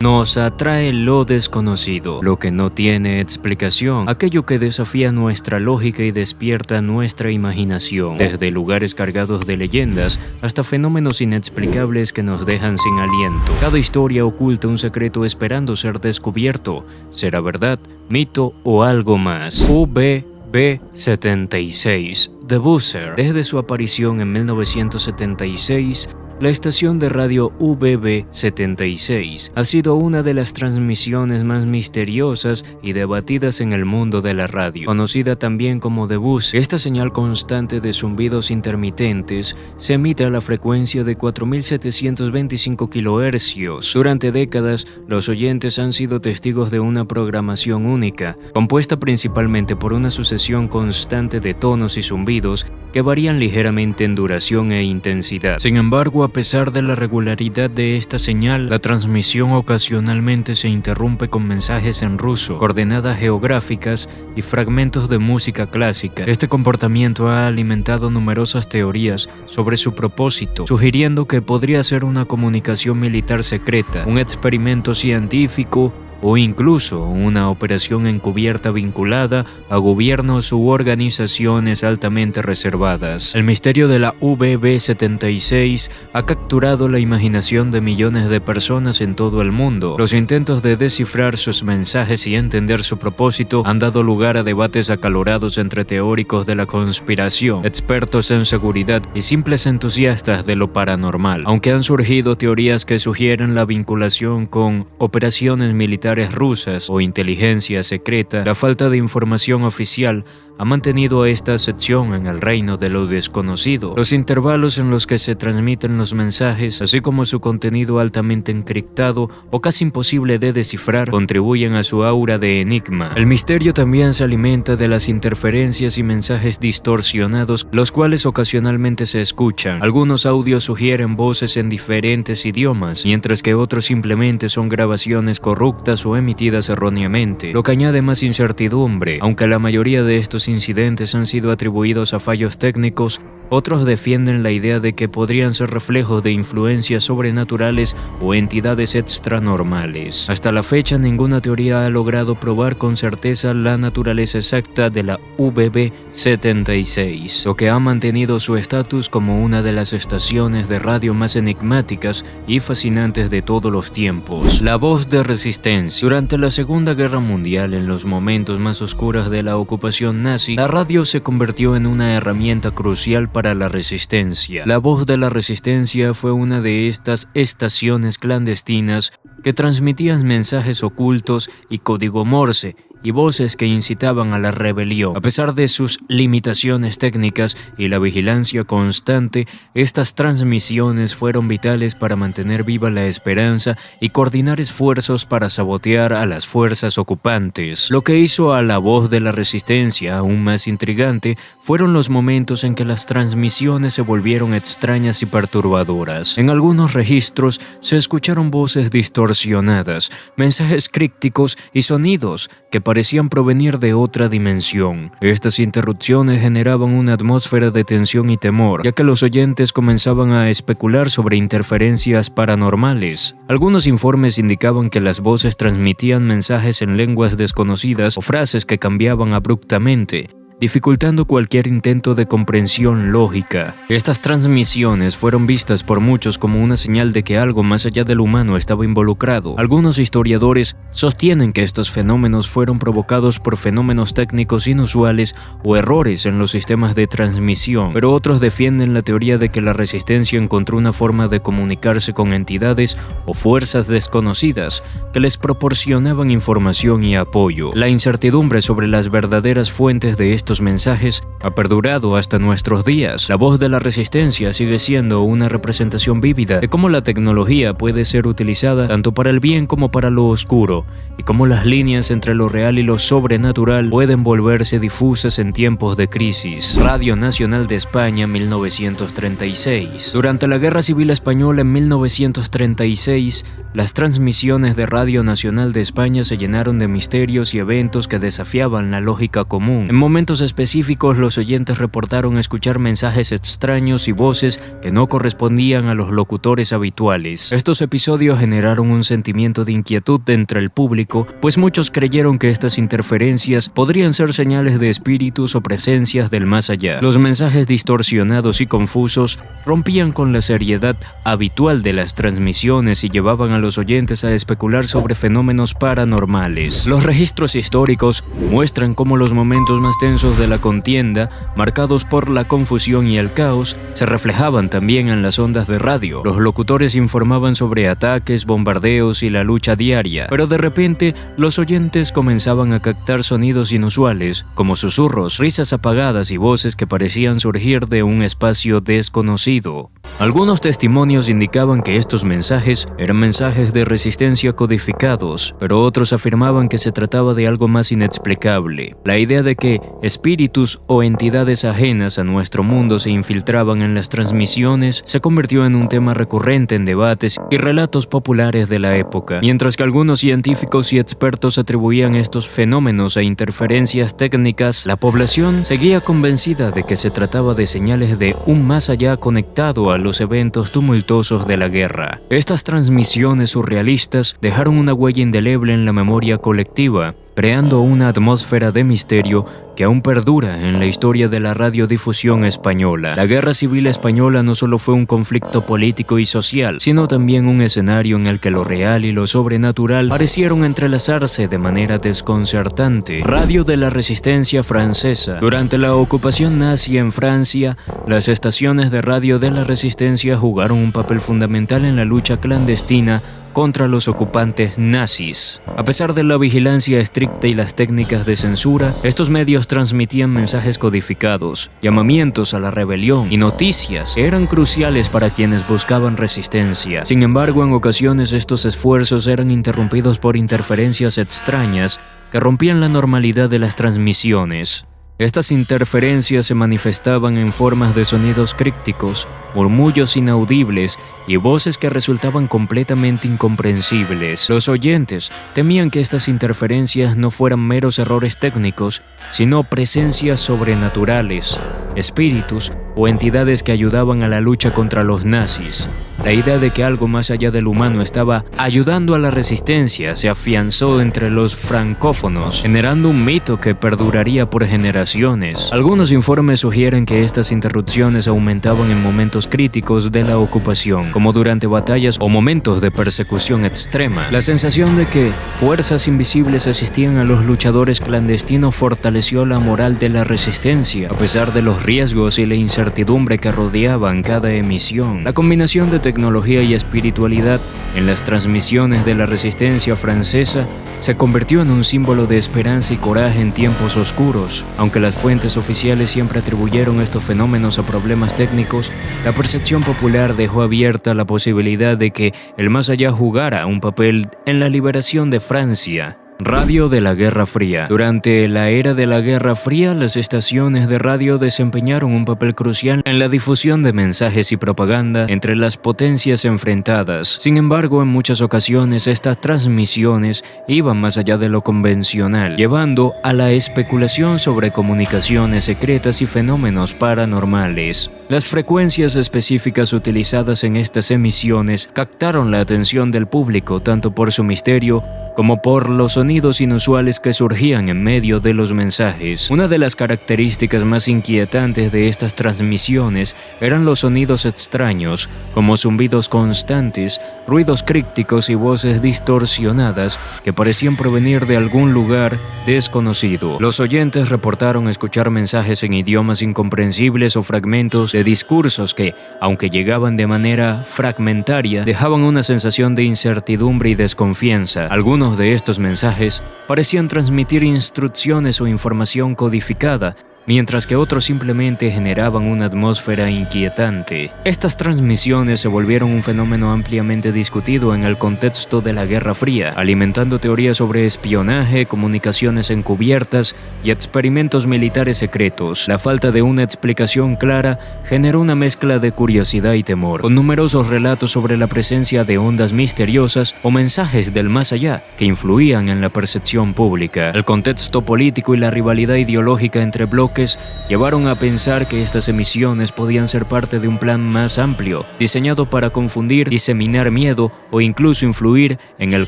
Nos atrae lo desconocido, lo que no tiene explicación, aquello que desafía nuestra lógica y despierta nuestra imaginación, desde lugares cargados de leyendas hasta fenómenos inexplicables que nos dejan sin aliento. Cada historia oculta un secreto esperando ser descubierto. ¿Será verdad, mito o algo más? UBB-76, The Buzzer. Desde su aparición en 1976, la estación de radio UBB-76 ha sido una de las transmisiones más misteriosas y debatidas en el mundo de la radio, conocida también como The Buzzer. Esta señal constante de zumbidos intermitentes se emite a la frecuencia de 4725 kHz. Durante décadas, los oyentes han sido testigos de una programación única, compuesta principalmente por una sucesión constante de tonos y zumbidos que varían ligeramente en duración e intensidad. Sin embargo, a pesar de la regularidad de esta señal, la transmisión ocasionalmente se interrumpe con mensajes en ruso, coordenadas geográficas y fragmentos de música clásica. Este comportamiento ha alimentado numerosas teorías sobre su propósito, sugiriendo que podría ser una comunicación militar secreta, un experimento científico o incluso una operación encubierta vinculada a gobiernos u organizaciones altamente reservadas. El misterio de la UBB-76 ha capturado la imaginación de millones de personas en todo el mundo. Los intentos de descifrar sus mensajes y entender su propósito han dado lugar a debates acalorados entre teóricos de la conspiración, expertos en seguridad y simples entusiastas de lo paranormal. Aunque han surgido teorías que sugieren la vinculación con operaciones militares rusas o inteligencia secreta, la falta de información oficial ha mantenido a esta sección en el reino de lo desconocido. Los intervalos en los que se transmiten los mensajes, así como su contenido altamente encriptado o casi imposible de descifrar, contribuyen a su aura de enigma. El misterio también se alimenta de las interferencias y mensajes distorsionados, los cuales ocasionalmente se escuchan. Algunos audios sugieren voces en diferentes idiomas, mientras que otros simplemente son grabaciones corruptas o emitidas erróneamente, lo que añade más incertidumbre. Aunque la mayoría de estos incidentes han sido atribuidos a fallos técnicos, otros defienden la idea de que podrían ser reflejos de influencias sobrenaturales o entidades extranormales. Hasta la fecha, ninguna teoría ha logrado probar con certeza la naturaleza exacta de la UBB-76, lo que ha mantenido su estatus como una de las estaciones de radio más enigmáticas y fascinantes de todos los tiempos. La voz de resistencia. Durante la Segunda Guerra Mundial, en los momentos más oscuros de la ocupación nazi, la radio se convirtió en una herramienta crucial para la resistencia. La voz de la resistencia fue una de estas estaciones clandestinas que transmitían mensajes ocultos y código Morse y voces que incitaban a la rebelión. A pesar de sus limitaciones técnicas y la vigilancia constante, estas transmisiones fueron vitales para mantener viva la esperanza y coordinar esfuerzos para sabotear a las fuerzas ocupantes. Lo que hizo a la voz de la resistencia aún más intrigante fueron los momentos en que las transmisiones se volvieron extrañas y perturbadoras. En algunos registros se escucharon voces distorsionadas, mensajes crípticos y sonidos que parecían provenir de otra dimensión. Estas interrupciones generaban una atmósfera de tensión y temor, ya que los oyentes comenzaban a especular sobre interferencias paranormales. Algunos informes indicaban que las voces transmitían mensajes en lenguas desconocidas o frases que cambiaban abruptamente, dificultando cualquier intento de comprensión lógica. Estas transmisiones fueron vistas por muchos como una señal de que algo más allá del humano estaba involucrado. Algunos historiadores sostienen que estos fenómenos fueron provocados por fenómenos técnicos inusuales o errores en los sistemas de transmisión, pero otros defienden la teoría de que la resistencia encontró una forma de comunicarse con entidades o fuerzas desconocidas que les proporcionaban información y apoyo. La incertidumbre sobre las verdaderas fuentes de estos mensajes ha perdurado hasta nuestros días. La voz de la resistencia sigue siendo una representación vívida de cómo la tecnología puede ser utilizada tanto para el bien como para lo oscuro, y cómo las líneas entre lo real y lo sobrenatural pueden volverse difusas en tiempos de crisis. Radio Nacional de España, 1936. Durante la Guerra Civil Española en 1936, las transmisiones de Radio Nacional de España se llenaron de misterios y eventos que desafiaban la lógica común. En momentos momentos específicos, los oyentes reportaron escuchar mensajes extraños y voces que no correspondían a los locutores habituales. Estos episodios generaron un sentimiento de inquietud entre el público, pues muchos creyeron que estas interferencias podrían ser señales de espíritus o presencias del más allá. Los mensajes distorsionados y confusos rompían con la seriedad habitual de las transmisiones y llevaban a los oyentes a especular sobre fenómenos paranormales. Los registros históricos muestran cómo los momentos más tensos de la contienda, marcados por la confusión y el caos, se reflejaban también en las ondas de radio. Los locutores informaban sobre ataques, bombardeos y la lucha diaria, pero de repente los oyentes comenzaban a captar sonidos inusuales, como susurros, risas apagadas y voces que parecían surgir de un espacio desconocido. Algunos testimonios indicaban que estos mensajes eran mensajes de resistencia codificados, pero otros afirmaban que se trataba de algo más inexplicable. La idea de que espíritus o entidades ajenas a nuestro mundo se infiltraban en las transmisiones se convirtió en un tema recurrente en debates y relatos populares de la época, mientras que algunos científicos y expertos atribuían estos fenómenos a interferencias técnicas. La población seguía convencida de que se trataba de señales de un más allá conectado a los eventos tumultuosos de la guerra. Estas transmisiones surrealistas dejaron una huella indeleble en la memoria colectiva, creando una atmósfera de misterio que aún perdura en la historia de la radiodifusión española. La Guerra Civil Española no solo fue un conflicto político y social, sino también un escenario en el que lo real y lo sobrenatural parecieron entrelazarse de manera desconcertante. Radio de la Resistencia Francesa. Durante la ocupación nazi en Francia, las estaciones de radio de la Resistencia jugaron un papel fundamental en la lucha clandestina contra los ocupantes nazis. A pesar de la vigilancia estricta y las técnicas de censura, estos medios transmitían mensajes codificados, llamamientos a la rebelión y noticias que eran cruciales para quienes buscaban resistencia. Sin embargo, en ocasiones estos esfuerzos eran interrumpidos por interferencias extrañas que rompían la normalidad de las transmisiones. Estas interferencias se manifestaban en formas de sonidos crípticos, murmullos inaudibles y voces que resultaban completamente incomprensibles. Los oyentes temían que estas interferencias no fueran meros errores técnicos, sino presencias sobrenaturales, espíritus o entidades que ayudaban a la lucha contra los nazis. La idea de que algo más allá del humano estaba ayudando a la resistencia se afianzó entre los francófonos, generando un mito que perduraría por generaciones. Algunos informes sugieren que estas interrupciones aumentaban en momentos críticos de la ocupación, como durante batallas o momentos de persecución extrema. La sensación de que fuerzas invisibles asistían a los luchadores clandestinos fortaleció la moral de la resistencia, a pesar de los riesgos y la incertidumbre que rodeaban cada emisión. La combinación de tecnología y espiritualidad en las transmisiones de la resistencia francesa se convirtió en un símbolo de esperanza y coraje en tiempos oscuros. Aunque las fuentes oficiales siempre atribuyeron estos fenómenos a problemas técnicos, la percepción popular dejó abierta la posibilidad de que el más allá jugara un papel en la liberación de Francia. Radio de la Guerra Fría. Durante la era de la Guerra Fría, las estaciones de radio desempeñaron un papel crucial en la difusión de mensajes y propaganda entre las potencias enfrentadas. Sin embargo, en muchas ocasiones estas transmisiones iban más allá de lo convencional, llevando a la especulación sobre comunicaciones secretas y fenómenos paranormales. Las frecuencias específicas utilizadas en estas emisiones captaron la atención del público tanto por su misterio como por los sonidos inusuales que surgían en medio de los mensajes. Una de las características más inquietantes de estas transmisiones eran los sonidos extraños, como zumbidos constantes, ruidos crípticos y voces distorsionadas que parecían provenir de algún lugar desconocido. Los oyentes reportaron escuchar mensajes en idiomas incomprensibles o fragmentos de discursos que, aunque llegaban de manera fragmentaria, dejaban una sensación de incertidumbre y desconfianza. Algunos de estos mensajes parecían transmitir instrucciones o información codificada, mientras que otros simplemente generaban una atmósfera inquietante. Estas transmisiones se volvieron un fenómeno ampliamente discutido en el contexto de la Guerra Fría, alimentando teorías sobre espionaje, comunicaciones encubiertas y experimentos militares secretos. La falta de una explicación clara generó una mezcla de curiosidad y temor, con numerosos relatos sobre la presencia de ondas misteriosas o mensajes del más allá que influían en la percepción pública. El contexto político y la rivalidad ideológica entre bloques llevaron a pensar que estas emisiones podían ser parte de un plan más amplio, diseñado para confundir, diseminar miedo o incluso influir en el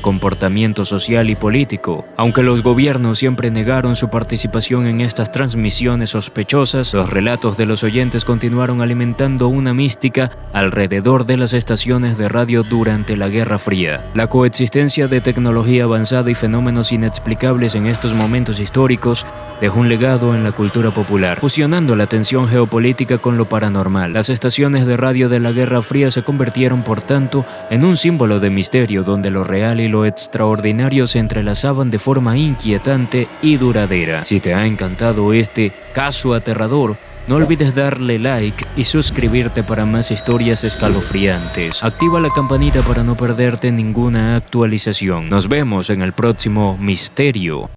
comportamiento social y político. Aunque los gobiernos siempre negaron su participación en estas transmisiones sospechosas, los relatos de los oyentes continuaron alimentando una mística alrededor de las estaciones de radio durante la Guerra Fría. La coexistencia de tecnología avanzada y fenómenos inexplicables en estos momentos históricos dejó un legado en la cultura popular, fusionando la tensión geopolítica con lo paranormal. Las estaciones de radio de la Guerra Fría se convirtieron, por tanto, en un símbolo de misterio donde lo real y lo extraordinario se entrelazaban de forma inquietante y duradera. Si te ha encantado este caso aterrador, no olvides darle like y suscribirte para más historias escalofriantes. Activa la campanita para no perderte ninguna actualización. Nos vemos en el próximo misterio.